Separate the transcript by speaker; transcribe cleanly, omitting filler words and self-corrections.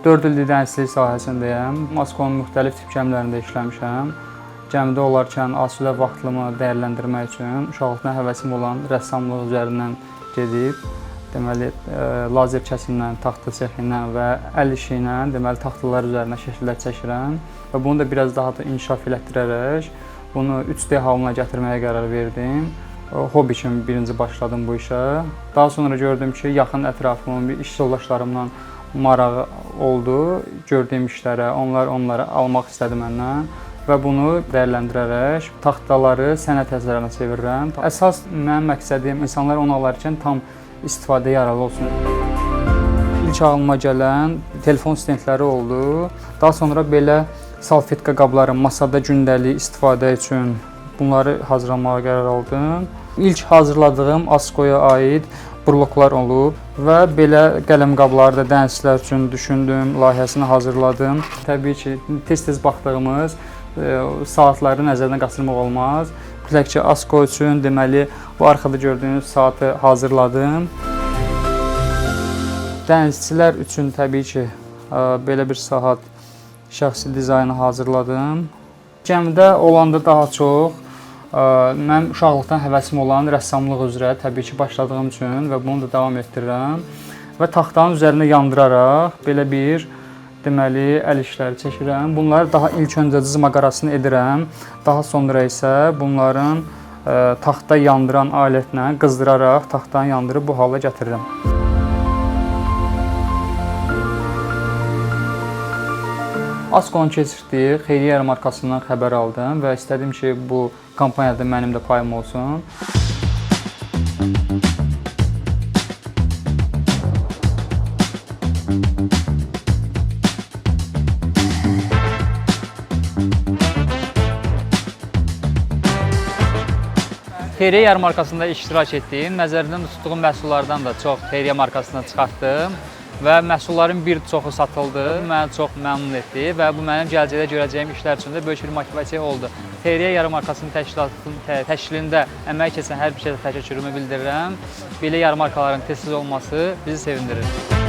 Speaker 1: 4 ildir dənizçilik sahəsindəyəm. Askonun müxtəlif tip gəmilərində işləmişəm. Gəmidə olarkən asudə vaxtımı dəyərləndirmək üçün uşaqlıqdan həvəsim olan rəssamlıq üzərindən gedib, deməli, lazer kəsimlə, taxta sexindən və əl işi ilə, deməli, taxtalar üzərinə şəkillər çəkirəm və bunu da biraz daha da inkişaf elətdirərək bunu 3D halına gətirməyə qərar verdim. Hobi kimi birinci başladım bu işə. Daha sonra gördüm ki, yaxın ətrafımın bir iş yoldaşlarımdan marağı oldu, gördüyüm işlərə, onları almaq istədi məndən və bunu dəyərləndirərək taxtaları sənət əsərinə çevirirəm. Əsas mənim məqsədim insanlar onu alarkən tam istifadəyə yaralı olsun. İlk ağlıma gələn telefon stendləri oldu. Daha sonra belə salfetka qabları masada gündəlik istifadə üçün bunları hazırlamağa qərar aldım. İlk hazırladığım Askoya aid bloklar olub və belə qələm qabları da dənizçilər üçün düşündüm, layihəsini hazırladım. Təbii ki, tez-tez baxdığımız saatları nəzərdən qaçırmaq olmaz. Mütləq ki, Asko üçün deməli bu arxada gördüyünüz saatı hazırladım. Dənizçilər üçün təbii ki, belə bir saat şəxsi dizaynı hazırladım. Gəmidə olanda daha çox mən uşaqlıqdan həvəsim olan rəssamlıq üzrə təbii ki, başladığım üçün və bunu da davam etdirirəm və taxtanın üzərində yandıraraq belə bir deməli əl işləri çəkirəm. Bunları daha ilk öncə cızmaqarasını edirəm. Daha sonra isə bunların taxta yandıran alətlə qızdıraraq taxtanı yandırıb bu hala gətirirəm. Askonun keçirdiyi xeyriyyə yarmarkasından xəbər aldım və istədim ki, bu kampaniyada mənim də payım olsun. Xeyriyyə yarmarkasında iştirak etdiyim, nəzərdən tutduğum məhsullardan da çox xeyriyyə markasına çıxartdım və məhsulların bir çoxu satıldı. Məni çox məmnun etdi və bu mənim gələcəkdə görəcəyim işlər üçün də böyük bir motivasiya oldu. Xeyriyyə yarmarkasının təşkilində əmək keçən hər bir şeyə təşəkkürümü bildirirəm. Belə yarmarkaların tez-tez olması bizi sevindirir.